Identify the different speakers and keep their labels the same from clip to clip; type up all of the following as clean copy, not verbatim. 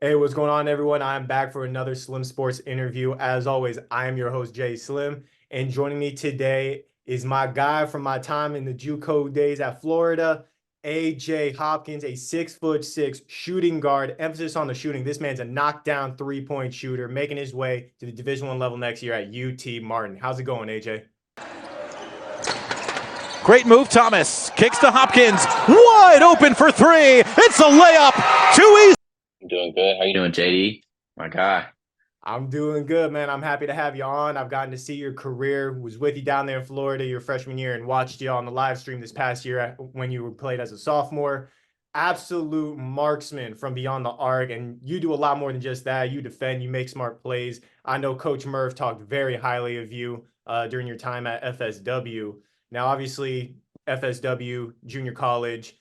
Speaker 1: Hey, what's going on, everyone? I'm back for another Slim Sports interview. As always, I am your host, Jay Slim, and joining me today is my guy from my time in the JUCO days at Florida, AJ Hopkins, a 6'6" shooting guard. Emphasis on the shooting. This man's a knockdown three-point shooter, making his way to the Division One level next year at UT Martin. How's it going, AJ?
Speaker 2: Great move, Thomas. Kicks to Hopkins. Wide open for three. It's a layup. Too easy.
Speaker 3: I'm doing good. How you doing, JD? My guy.
Speaker 1: I'm doing good, man. I'm happy to have you on. I've gotten to see your career. Was with you down there in Florida your freshman year and watched you on the live stream this past year when you were played as a sophomore. Absolute marksman from beyond the arc, and you do a lot more than just that. You defend, you make smart plays. I know Coach Murph talked very highly of you during your time at FSW. Now, obviously, FSW, junior college,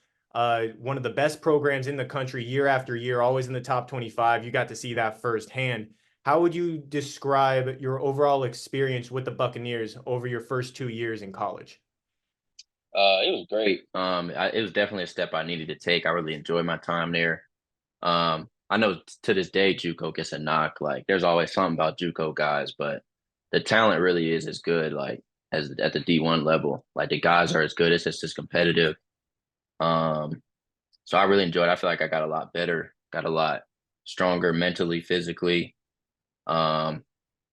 Speaker 1: one of the best programs in the country year after year, always in the top 25. You got to see that firsthand. How would you describe your overall experience with the Buccaneers over your first 2 years in college?
Speaker 3: It was great. It was definitely a step I needed to take. I really enjoyed my time there. I know to this day JUCO gets a knock. Like, there's always something about JUCO guys, but the talent really is as good, like as at the D1 level. Like, the guys are as good. It's just as competitive. Um, so I really enjoyed it. I feel like I got a lot better, got a lot stronger mentally, physically. Um,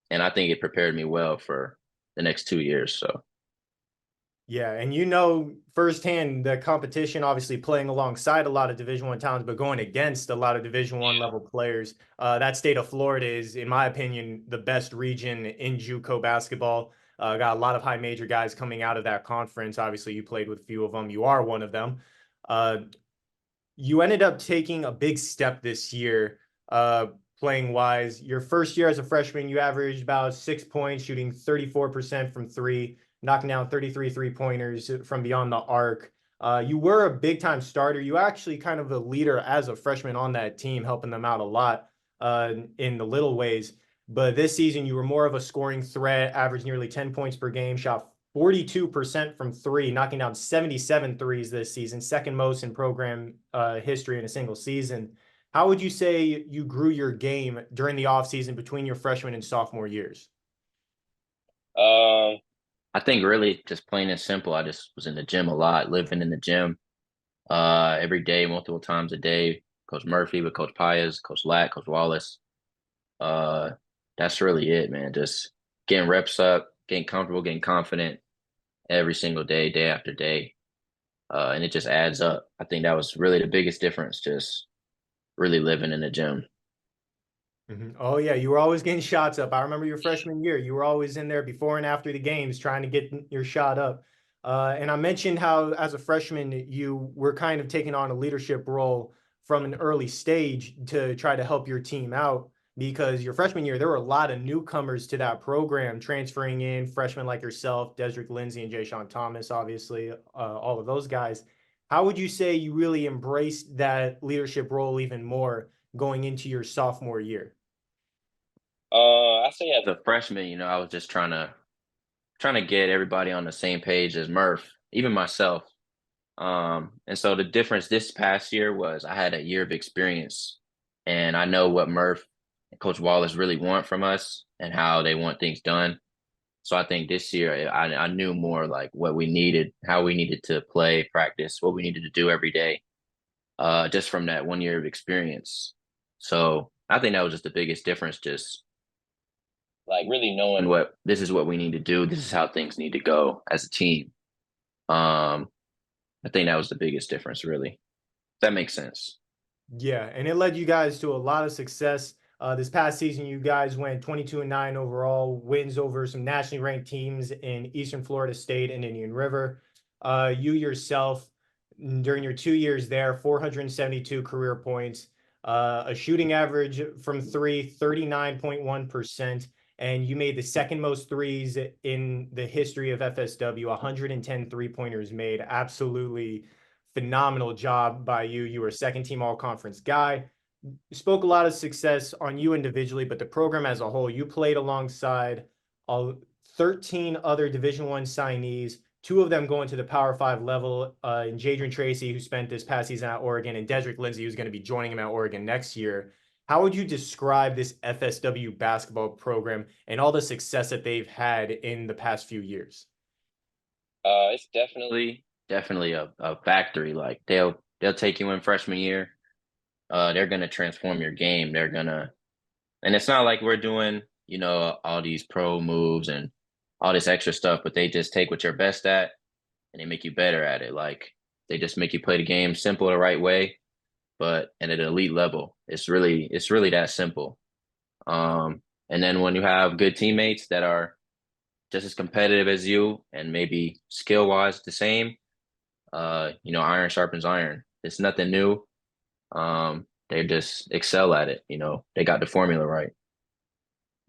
Speaker 3: and I think it prepared me well for the next 2 years. So.
Speaker 1: Yeah, and you know firsthand the competition, obviously playing alongside a lot of Division One talents, but going against a lot of Division One level players. That state of Florida is, in my opinion, the best region in JUCO basketball. Got a lot of high major guys coming out of that conference. Obviously, you played with a few of them. You are one of them. Uh, you ended up taking a big step this year, playing wise. Your first year as a freshman, you averaged about 6 points, shooting 34% from three, knocking down 33 three-pointers from beyond the arc. You were a big time starter. You actually kind of the leader as a freshman on that team, helping them out a lot in the little ways. But this season, you were more of a scoring threat, averaged nearly 10 points per game, shot 42% from three, knocking down 77 threes this season, second most in program history in a single season. How would you say you grew your game during the offseason between your freshman and sophomore years?
Speaker 3: Um, I think really just plain and simple. I just was in the gym a lot, living in the gym every day, multiple times a day. Coach Murphy with Coach Pius, Coach Lack, Coach Wallace. Uh, that's really it, man. Just getting reps up, getting comfortable, getting confident every single day, day after day. And it just adds up. I think that was really the biggest difference, just really living in the gym.
Speaker 1: Oh yeah, you were always getting shots up. I remember your freshman year. You were always in there before and after the games trying to get your shot up. And I mentioned how as a freshman you were kind of taking on a leadership role from an early stage to try to help your team out because your freshman year there were a lot of newcomers to that program transferring in, freshmen like yourself, Desrick Lindsay and Jay Sean Thomas, obviously, all of those guys. How would you say you really embraced that leadership role even more going into your sophomore year?
Speaker 3: I say as a freshman, I was just trying to get everybody on the same page as Murph, even myself. And so the difference this past year was I had a year of experience, and I know what Murph and Coach Wallace really want from us and how they want things done. So I think this year I knew more like what we needed, how we needed to play, practice, what we needed to do every day, just from that 1 year of experience. So I think that was just the biggest difference, just like really knowing what this is what we need to do, this is how things need to go as a team. Um, I think that was the biggest difference, really. If that makes sense.
Speaker 1: Yeah, and it led you guys to a lot of success. This past season, you guys went 22-9 overall, wins over some nationally ranked teams in Eastern Florida State and Indian River. You yourself, during your 2 years there, 472 career points, a shooting average from three, 39.1%, and you made the second most threes in the history of FSW, 110 three-pointers made. Absolutely phenomenal job by you. You were a second team all conference guy. You spoke a lot of success on you individually, but the program as a whole, you played alongside all 13 other Division One signees, two of them going to the Power Five level, in Jadrian Tracy, who spent this past season at Oregon, and Desrick Lindsay, who's going to be joining him at Oregon next year. How would you describe this FSW basketball program and all the success that they've had in the past few years?
Speaker 3: It's definitely a factory. Like they'll take you in freshman year. They're gonna transform your game. And it's not like we're doing, all these pro moves and all this extra stuff, but they just take what you're best at and they make you better at it. Like they just make you play the game simple the right way, but at an elite level. It's really that simple. And then when you have good teammates that are just as competitive as you and maybe skill wise the same, iron sharpens iron. It's nothing new. They just excel at it. They got the formula right.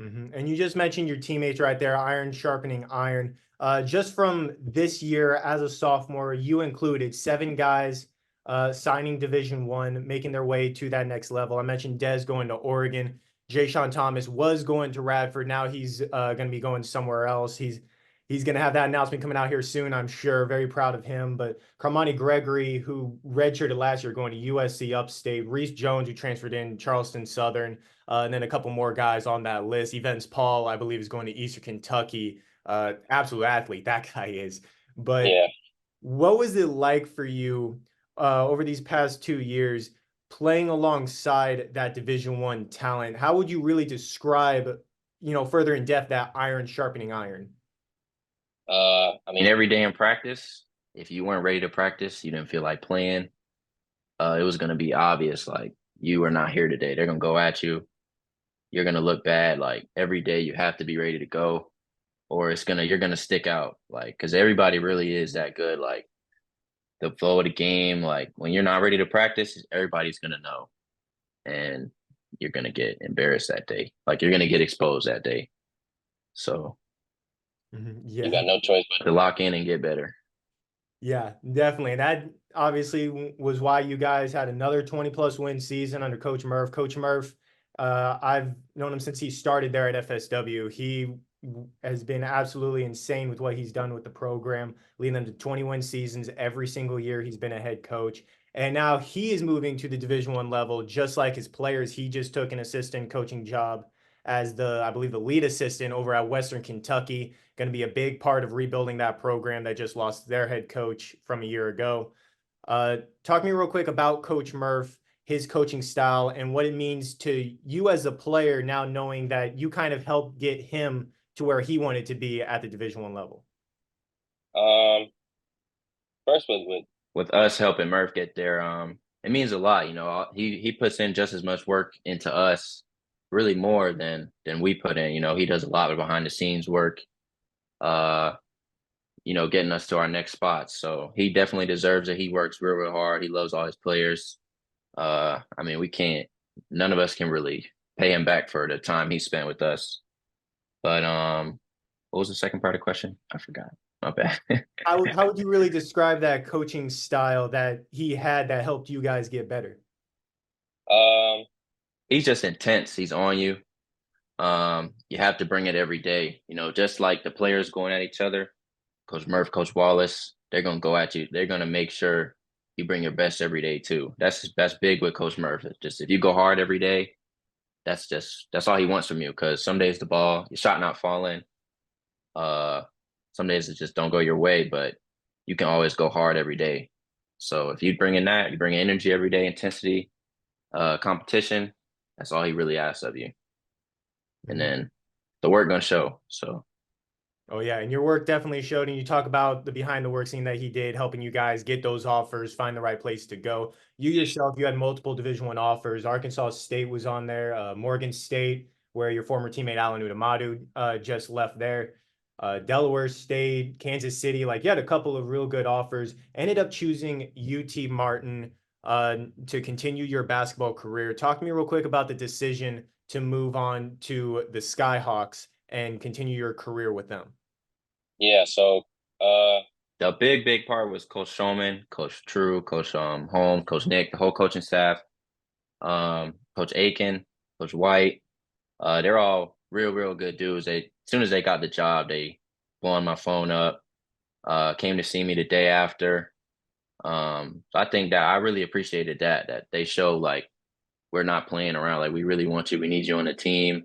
Speaker 1: And you just mentioned your teammates right there, iron sharpening iron. Just from this year as a sophomore, you included 7 guys signing Division 1, making their way to that next level. I mentioned Dez going to Oregon. Jay Sean Thomas was going to Radford. Now he's going to be going somewhere else. He's going to have that announcement coming out here soon, I'm sure. Very proud of him. But Carmani Gregory, who redshirted last year, going to USC Upstate. Reese Jones, who transferred in Charleston Southern. And then a couple more guys on that list. Evans Paul, I believe, is going to Eastern Kentucky. Absolute athlete, that guy is. But
Speaker 3: Yeah.
Speaker 1: what was it like for you over these past 2 years playing alongside that Division 1 talent? How would you really describe, further in depth that iron sharpening iron?
Speaker 3: I mean, every day in practice, if you weren't ready to practice, you didn't feel like playing, it was gonna be obvious, like you are not here today. They're gonna go at you. You're gonna look bad. Like every day you have to be ready to go, or you're gonna stick out. Like, because everybody really is that good. Like the flow of the game, like when you're not ready to practice, everybody's gonna know. And you're gonna get embarrassed that day. Like you're gonna get exposed that day. So you
Speaker 1: Yeah.
Speaker 3: got no choice but to lock in and get better.
Speaker 1: Yeah, definitely. And that obviously was why you guys had another 20+ win season under Coach Murph. Coach Murph, I've known him since he started there at FSW. He has been absolutely insane with what he's done with the program, leading them to 20 win seasons every single year he's been a head coach. And now he is moving to the Division 1 level, just like his players. He just took an assistant coaching job as I believe, the lead assistant over at Western Kentucky. Going to be a big part of rebuilding that program that just lost their head coach from a year ago. Talk to me real quick about Coach Murph, his coaching style, and what it means to you as a player now knowing that you kind of helped get him to where he wanted to be at the Division 1 level.
Speaker 3: Um, First with us helping Murph get there, it means a lot. He puts in just as much work into us, really more than we put in. He does a lot of behind the scenes work. Uh, getting us to our next spot. So he definitely deserves it. He works real hard. He loves all his players. I mean, none of us can really pay him back for the time he spent with us. But what was the second part of the question? I forgot. My bad.
Speaker 1: How would you really describe that coaching style that he had that helped you guys get better?
Speaker 3: He's just intense. He's on you. You have to bring it every day. Just like the players going at each other, Coach Murph, Coach Wallace, they're gonna go at you. They're gonna make sure you bring your best every day too. That's big with Coach Murph. It's just if you go hard every day, that's all he wants from you. Because some days your shot not falling. Uh, some days it just don't go your way, but you can always go hard every day. So if you bring in that, you bring in energy every day, intensity, competition. That's all he really asks of you, and then the work gonna show. So.
Speaker 1: Oh yeah, and your work definitely showed. And you talk about the behind the work scene that he did, helping you guys get those offers, find the right place to go. You yourself, you had multiple Division 1 offers. Arkansas State was on there, Morgan State, where your former teammate Alan Udamadu just left there. Delaware State, Kansas City, like you had a couple of real good offers. Ended up choosing UT Martin to continue your basketball career. Talk to me real quick about the decision to move on to the Skyhawks and continue your career with them.
Speaker 3: Yeah, so the big part was Coach Showman, Coach True, Coach Holmes, Coach Nick, the whole coaching staff, Coach Aiken, Coach White. They're all real good dudes. As soon as they got the job, they blowing my phone up. Came to see me the day after. So I think that I really appreciated that they show like we're not playing around. Like, we really want you. We need you on the team.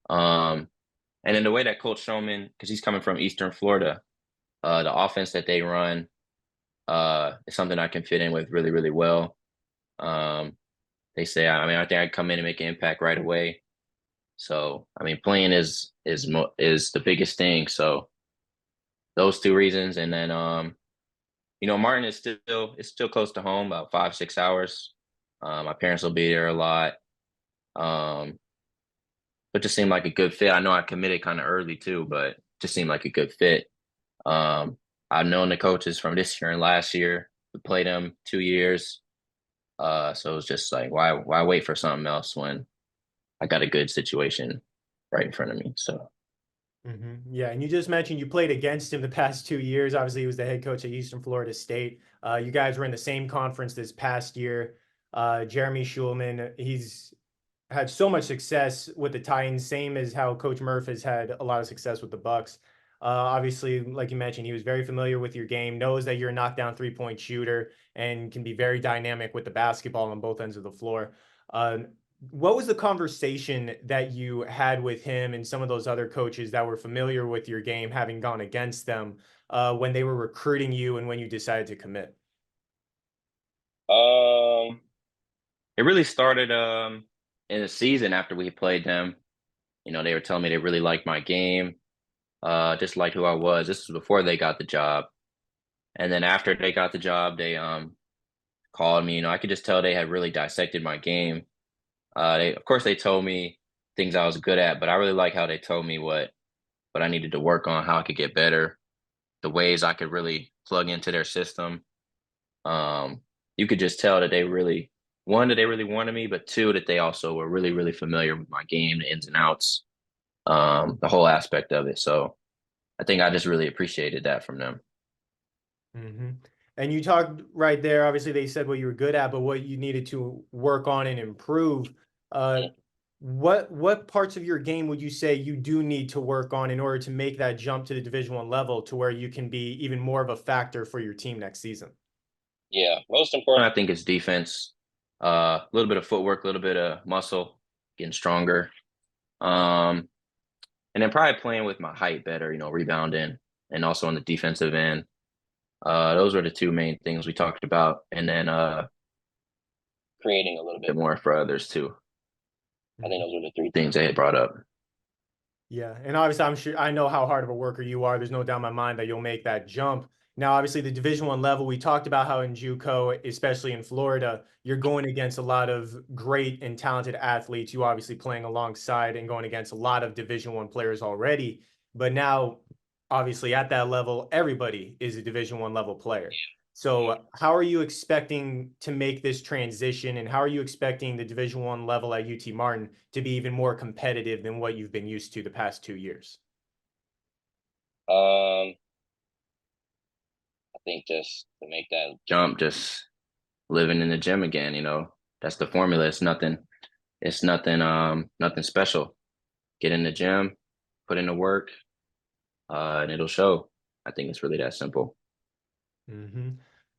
Speaker 3: Um, and then the way that Coach Showman, because he's coming from Eastern Florida, the offense that they run is something I can fit in with really, really well. Um, they say, I mean, I think I come in and make an impact right away. So, I mean, playing is the biggest thing. So those two reasons, and then Martin is still close to home, about 5-6 hours. My parents will be there a lot. But just seemed like a good fit. I know I committed kind of early too, but just seemed like a good fit. I've known the coaches from this year and last year. We played them 2 years. So it was just like, why wait for something else when I got a good situation right in front of me? So
Speaker 1: Yeah, and you just mentioned you played against him the past 2 years. Obviously, he was the head coach at Eastern Florida State. You guys were in the same conference this past year. Jeremy Schulman, he's had so much success with the Titans, same as how Coach Murph has had a lot of success with the Bucks. Obviously, like you mentioned, he was very familiar with your game, knows that you're a knockdown three-point shooter, and can be very dynamic with the basketball on both ends of the floor. What was the conversation that you had with him and some of those other coaches that were familiar with your game, having gone against them when they were recruiting you and when you decided to commit?
Speaker 3: it really started in the season after we played them. They were telling me they really liked my game, just like who I was. This was before they got the job. And then after they got the job, they called me. I could just tell they had really dissected my game. Of course, they told me things I was good at, but I really like how they told me what I needed to work on, how I could get better, the ways I could really plug into their system. You could just tell that they really, one, that they really wanted me, but two, that they also were really, really familiar with my game, the ins and outs, the whole aspect of it. So I think I just really appreciated that from them.
Speaker 1: Mm-hmm. And you talked right there. Obviously, they said what you were good at, but what you needed to work on and improve. Uh, what parts of your game would you say you do need to work on in order to make that jump to the Division I level to where you can be even more of a factor for your team next season?
Speaker 3: Yeah, most important, I think, is defense. A little bit of footwork, a little bit of muscle, getting stronger. Um, and then probably playing with my height better, rebounding and also on the defensive end. Those were the two main things we talked about. And then creating a little bit more for others too. I think those were the three things they had brought up.
Speaker 1: Yeah, and obviously, I'm sure I know how hard of a worker you are. There's no doubt in my mind that you'll make that jump. Now, obviously, the Division I level, we talked about how in JUCO, especially in Florida, you're going against a lot of great and talented athletes. You obviously playing alongside and going against a lot of Division I players already. But now, obviously, at that level, everybody is a Division I level player. So how are you expecting to make this transition, and how are you expecting the Division I level at UT Martin to be even more competitive than what you've been used to the past 2 years?
Speaker 3: I think just to make that jump, just living in the gym again, that's the formula. It's nothing special. Get in the gym, put in the work, and it'll show. I think it's really that simple.
Speaker 1: Mm-hmm.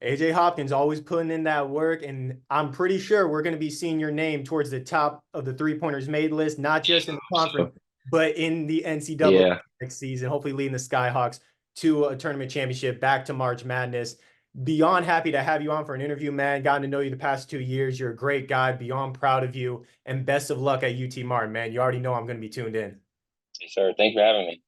Speaker 1: AJ Hopkins always putting in that work, and I'm pretty sure we're going to be seeing your name towards the top of the three-pointers made list, not just in the conference, but in the NCAA
Speaker 3: Yeah.
Speaker 1: next season, hopefully leading the Skyhawks to a tournament championship, back to March Madness. Beyond happy to have you on for an interview, man. Gotten to know you the past 2 years. You're a great guy. Beyond proud of you, and best of luck at UT Martin, man. You already know I'm going to be tuned in.
Speaker 3: Yes, sir. Thanks for having me.